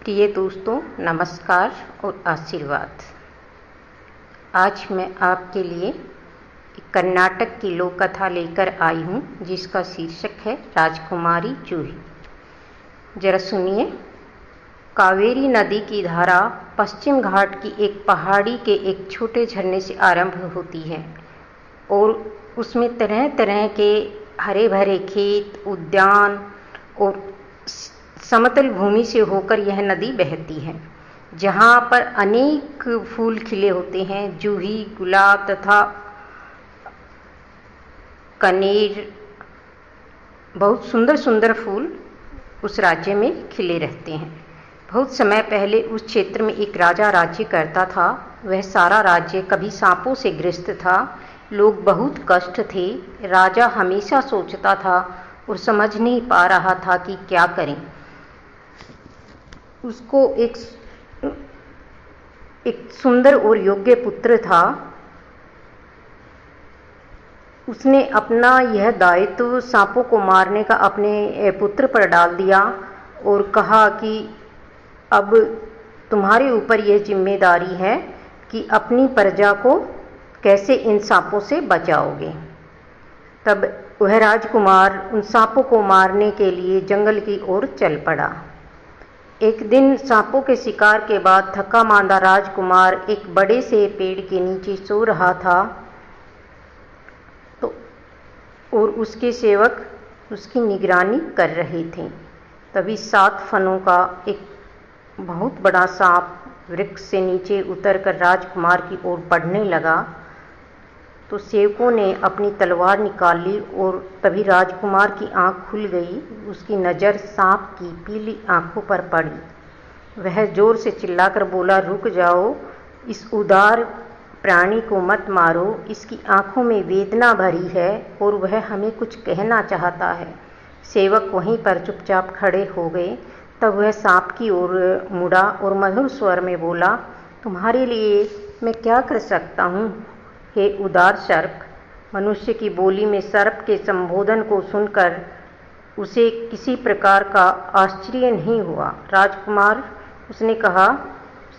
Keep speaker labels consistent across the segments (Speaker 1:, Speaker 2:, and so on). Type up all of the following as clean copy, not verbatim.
Speaker 1: प्रिय दोस्तों, नमस्कार और आशीर्वाद। आज मैं आपके लिए कर्नाटक की लोक कथा लेकर आई हूँ जिसका शीर्षक है राजकुमारी जूही। जरा सुनिए। कावेरी नदी की धारा पश्चिम घाट की एक पहाड़ी के एक छोटे झरने से आरंभ होती है और उसमें तरह तरह के हरे भरे खेत, उद्यान और समतल भूमि से होकर यह नदी बहती है, जहाँ पर अनेक फूल खिले होते हैं। जूही, गुलाब तथा कनेर, बहुत सुंदर सुंदर फूल उस राज्य में खिले रहते हैं। बहुत समय पहले उस क्षेत्र में एक राजा राज्य करता था। वह सारा राज्य कभी सांपों से ग्रस्त था। लोग बहुत कष्ट थे। राजा हमेशा सोचता था और समझ नहीं पा रहा था कि क्या करें। उसको एक सुंदर और योग्य पुत्र था। उसने अपना यह दायित्व सांपों को मारने का अपने पुत्र पर डाल दिया और कहा कि अब तुम्हारे ऊपर यह जिम्मेदारी है कि अपनी प्रजा को कैसे इन सांपों से बचाओगे। तब वह राजकुमार उन सांपों को मारने के लिए जंगल की ओर चल पड़ा। एक दिन सांपों के शिकार के बाद थका मांदा राजकुमार एक बड़े से पेड़ के नीचे सो रहा था और उसके सेवक उसकी निगरानी कर रहे थे। तभी 7 फनों का एक बहुत बड़ा सांप वृक्ष से नीचे उतरकर राजकुमार की ओर बढ़ने लगा। तो सेवकों ने अपनी तलवार निकाल ली और तभी राजकुमार की आंख खुल गई। उसकी नज़र सांप की पीली आंखों पर पड़ी। वह जोर से चिल्लाकर बोला, रुक जाओ, इस उदार प्राणी को मत मारो। इसकी आंखों में वेदना भरी है और वह हमें कुछ कहना चाहता है। सेवक वहीं पर चुपचाप खड़े हो गए। तब वह सांप की ओर मुड़ा और मधुर स्वर में बोला, तुम्हारे लिए मैं क्या कर सकता हूँ हे उदार सर्प। मनुष्य की बोली में सर्प के संबोधन को सुनकर उसे किसी प्रकार का आश्चर्य नहीं हुआ। राजकुमार, उसने कहा,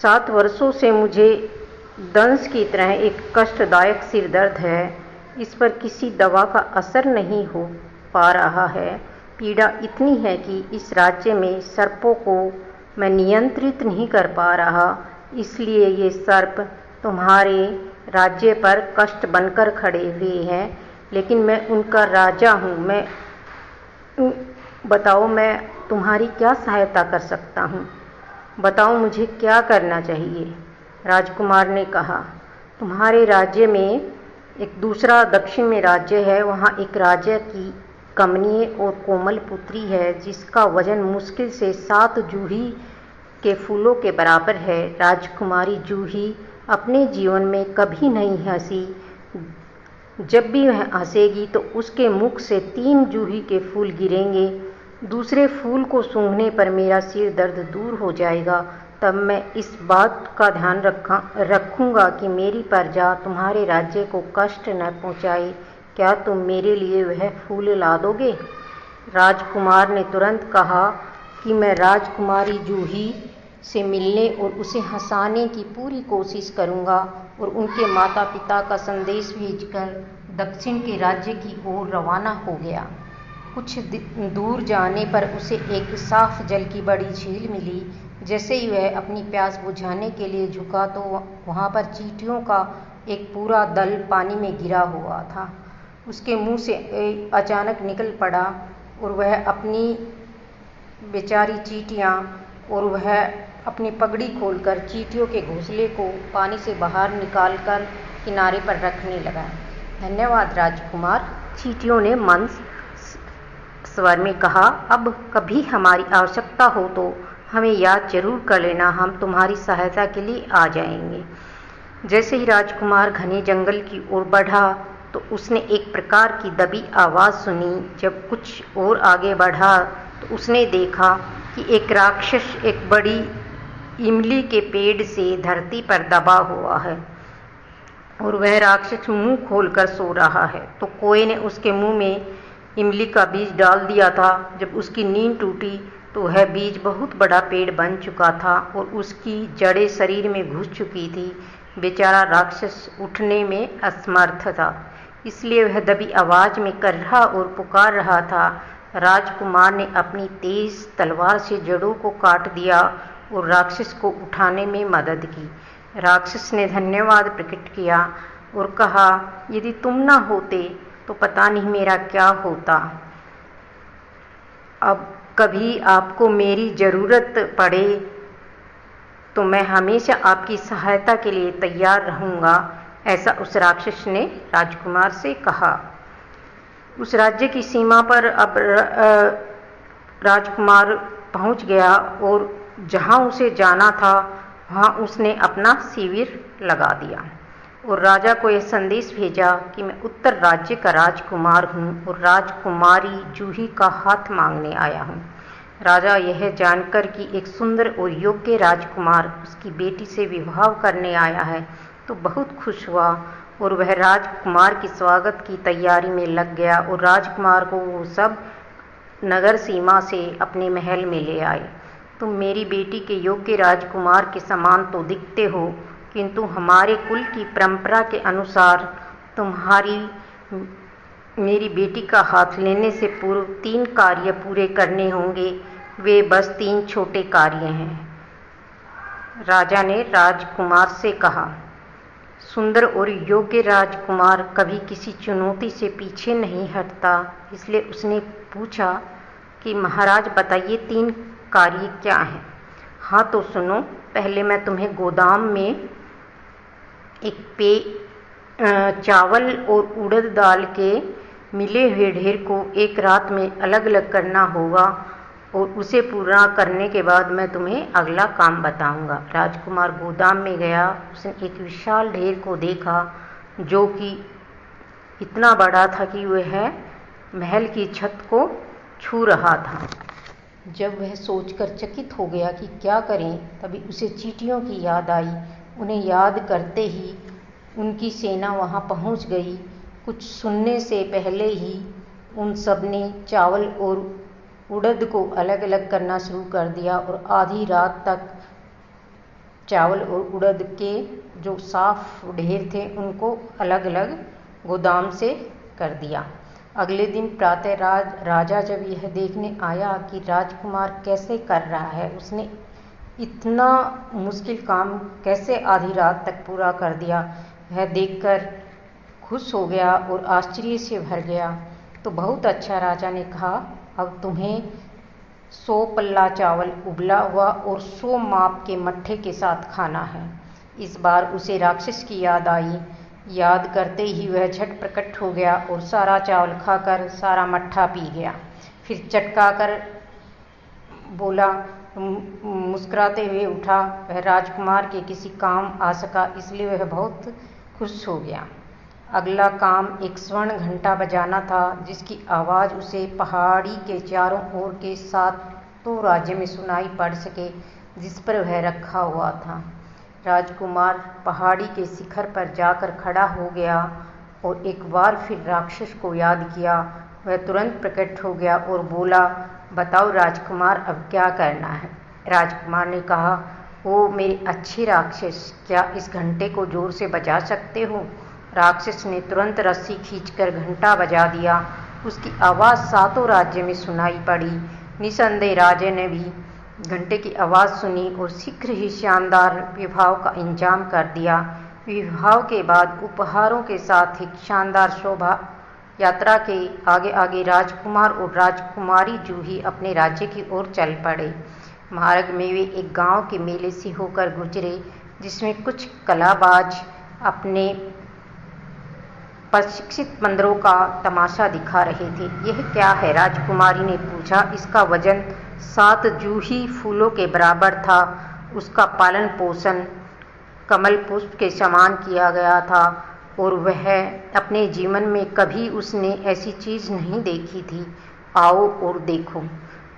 Speaker 1: 7 वर्षों से मुझे दंश की तरह एक कष्टदायक सिर दर्द है। इस पर किसी दवा का असर नहीं हो पा रहा है। पीड़ा इतनी है कि इस राज्य में सर्पों को मैं नियंत्रित नहीं कर पा रहा। इसलिए ये सर्प तुम्हारे राज्य पर कष्ट बनकर खड़े हुए हैं, लेकिन मैं उनका राजा हूँ। बताओ, मैं तुम्हारी क्या सहायता कर सकता हूँ? बताओ, मुझे क्या करना चाहिए? राजकुमार ने कहा, तुम्हारे राज्य में एक दूसरा दक्षिण में राज्य है। वहाँ एक राजा की कमनीय और कोमल पुत्री है जिसका वजन मुश्किल से 7 जूही के फूलों के बराबर है। राजकुमारी जूही अपने जीवन में कभी नहीं हंसी। जब भी वह हंसेगी तो उसके मुख से 3 जूही के फूल गिरेंगे। दूसरे फूल को सूंघने पर मेरा सिर दर्द दूर हो जाएगा। तब मैं इस बात का ध्यान रखूंगा कि मेरी प्रजा तुम्हारे राज्य को कष्ट न पहुंचाए। क्या तुम मेरे लिए वह फूल ला दोगे? राजकुमार ने तुरंत कहा कि मैं राजकुमारी जूही से मिलने और उसे हंसाने की पूरी कोशिश करूंगा और उनके माता पिता का संदेश भेजकर दक्षिण के राज्य की ओर रवाना हो गया। कुछ दूर जाने पर उसे एक साफ जल की बड़ी झील मिली। जैसे ही वह अपनी प्यास बुझाने के लिए झुका तो वहाँ पर चींटियों का एक पूरा दल पानी में गिरा हुआ था। उसके मुंह से अचानक निकल पड़ा और वह अपनी बेचारी चींटियाँ और वह अपनी पगड़ी खोलकर चींटियों के घोंसले को पानी से बाहर निकालकर किनारे पर रखने लगा। धन्यवाद राजकुमार, चींटियों ने मंद स्वर में कहा। अब कभी हमारी आवश्यकता हो तो हमें याद जरूर कर लेना, हम तुम्हारी सहायता के लिए आ जाएंगे। जैसे ही राजकुमार घने जंगल की ओर बढ़ा तो उसने एक प्रकार की दबी आवाज़ सुनी। जब कुछ और आगे बढ़ा तो उसने देखा कि एक राक्षस एक बड़ी इमली के पेड़ से धरती पर दबा हुआ है और वह राक्षस मुंह खोलकर सो रहा है। तो कोए ने उसके मुंह में इमली का बीज डाल दिया था। जब उसकी नींद टूटी तो वह बीज बहुत बड़ा पेड़ बन चुका था और उसकी जड़ें शरीर में घुस चुकी थी। बेचारा राक्षस उठने में असमर्थ था, इसलिए वह दबी आवाज में कर रहा और पुकार रहा था। राजकुमार ने अपनी तेज तलवार से जड़ों को काट दिया और राक्षस को उठाने में मदद की। राक्षस ने धन्यवाद प्रकट किया और कहा, यदि तुम ना होते तो पता नहीं मेरा क्या होता। अब कभी आपको मेरी जरूरत पड़े तो मैं हमेशा आपकी सहायता के लिए तैयार रहूंगा, ऐसा उस राक्षस ने राजकुमार से कहा। उस राज्य की सीमा पर अब राजकुमार पहुंच गया और जहां उसे जाना था वहां उसने अपना शिविर लगा दिया और राजा को यह संदेश भेजा कि मैं उत्तर राज्य का राजकुमार हूँ और राजकुमारी जूही का हाथ मांगने आया हूँ। राजा यह जानकर कि एक सुंदर और योग्य राजकुमार उसकी बेटी से विवाह करने आया है तो बहुत खुश हुआ और वह राजकुमार की स्वागत की तैयारी में लग गया और राजकुमार को वो सब नगर सीमा से अपने महल में ले आए। तुम मेरी बेटी के योग्य राजकुमार के समान तो दिखते हो, किंतु हमारे कुल की परंपरा के अनुसार तुम्हारी मेरी बेटी का हाथ लेने से पूर्व 3 कार्य पूरे करने होंगे। वे बस 3 छोटे कार्य हैं। राजा ने राजकुमार से कहा। सुंदर और योग्य राजकुमार कभी किसी चुनौती से पीछे नहीं हटता, इसलिए उसने पूछा कि महाराज बताइए 3 कार्य क्या हैं। हाँ तो सुनो, पहले मैं तुम्हें गोदाम में एक चावल और उड़द दाल के मिले हुए ढेर को एक रात में अलग अलग करना होगा और उसे पूरा करने के बाद मैं तुम्हें अगला काम बताऊंगा। राजकुमार गोदाम में गया। उसने एक विशाल ढेर को देखा जो कि इतना बड़ा था कि वह महल की छत को छू रहा था। जब वह सोचकर चकित हो गया कि क्या करें, तभी उसे चींटियों की याद आई। उन्हें याद करते ही उनकी सेना वहां पहुंच गई। कुछ सुनने से पहले ही उन सब ने चावल और उड़द को अलग अलग करना शुरू कर दिया और आधी रात तक चावल और उड़द के जो साफ ढेर थे उनको अलग अलग गोदाम से कर दिया। अगले दिन प्रातः राजा जब यह देखने आया कि राजकुमार कैसे कर रहा है, उसने इतना मुश्किल काम कैसे आधी रात तक पूरा कर दिया, वह देखकर खुश हो गया और आश्चर्य से भर गया। तो बहुत अच्छा, राजा ने कहा, अब तुम्हें 100 पल्ला चावल उबला हुआ और 100 माप के मट्ठे के साथ खाना है। इस बार उसे राक्षस की याद आई। याद करते ही वह झट प्रकट हो गया और सारा चावल खाकर सारा मट्ठा पी गया। फिर चटका कर बोला, मुस्कुराते हुए उठा। वह राजकुमार के किसी काम आ सका, इसलिए वह बहुत खुश हो गया। अगला काम एक स्वर्ण घंटा बजाना था जिसकी आवाज़ उसे पहाड़ी के चारों ओर के 7 राज्य में सुनाई पड़ सके जिस पर वह रखा हुआ था। राजकुमार पहाड़ी के शिखर पर जाकर खड़ा हो गया और एक बार फिर राक्षस को याद किया। वह तुरंत प्रकट हो गया और बोला, बताओ राजकुमार, अब क्या करना है। राजकुमार ने कहा, ओ मेरे अच्छे राक्षस, क्या इस घंटे को जोर से बजा सकते हो। राक्षस ने तुरंत रस्सी खींचकर घंटा बजा दिया। उसकी आवाज़ 7 राज्य में सुनाई पड़ी। निसंदेह राजा ने भी घंटे की आवाज़ सुनी और शीघ्र ही शानदार विवाह का इंतजाम कर दिया। विवाह के बाद उपहारों के साथ एक शानदार शोभा यात्रा के आगे आगे राजकुमार और राजकुमारी जूही अपने राज्य की ओर चल पड़े। मार्ग में वे एक गांव के मेले से होकर गुजरे जिसमें कुछ कलाबाज अपने प्रशिक्षित बंदरों का तमाशा दिखा रहे थे। यह क्या है, राजकुमारी ने पूछा। इसका वजन 7 जूही फूलों के बराबर था। उसका पालन पोषण कमल पुष्प के समान किया गया था और वह अपने जीवन में कभी उसने ऐसी चीज नहीं देखी थी। आओ और देखो।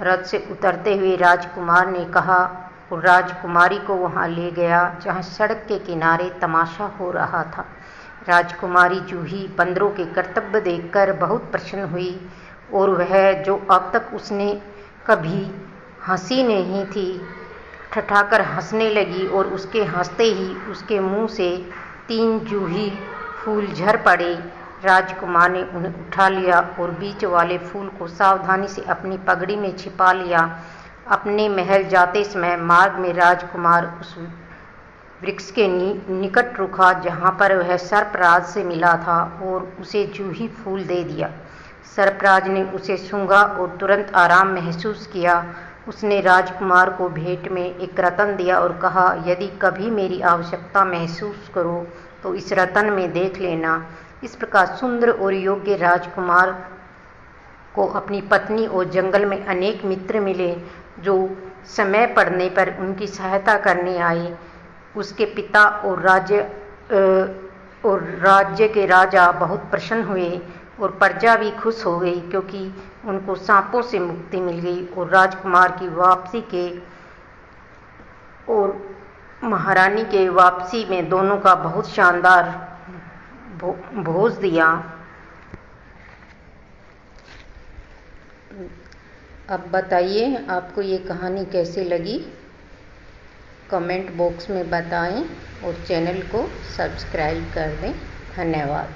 Speaker 1: रथ से उतरते हुए राजकुमार ने कहा और राजकुमारी को वहां ले गया जहां सड़क के किनारे तमाशा हो रहा था। राजकुमारी जूही बंदरों के कर्तव्य देखकर बहुत प्रसन्न हुई और वह जो अब तक उसने कभी हंसी नहीं थी, ठठाकर हंसने लगी और उसके हंसते ही उसके मुंह से 3 जूही फूल झर पड़े। राजकुमार ने उन्हें उठा लिया और बीच वाले फूल को सावधानी से अपनी पगड़ी में छिपा लिया। अपने महल जाते समय मार्ग में राजकुमार उस वृक्ष के निकट रुका जहाँ पर वह सर्पराज से मिला था और उसे जूही फूल दे दिया। सर्पराज ने उसे सूंघा और तुरंत आराम महसूस किया। उसने राजकुमार को भेंट में एक रतन दिया और कहा, यदि कभी मेरी आवश्यकता महसूस करो तो इस रतन में देख लेना। इस प्रकार सुंदर और योग्य राजकुमार को अपनी पत्नी और जंगल में अनेक मित्र मिले जो समय पड़ने पर उनकी सहायता करने आए। उसके पिता और राज्य के राजा बहुत प्रसन्न हुए और प्रजा भी खुश हो गई, क्योंकि उनको सांपों से मुक्ति मिल गई और राजकुमार की वापसी के और महारानी के वापसी में दोनों का बहुत शानदार भोज दिया। अब बताइए आपको ये कहानी कैसी लगी, कमेंट बॉक्स में बताएं और चैनल को सब्सक्राइब कर दें। धन्यवाद।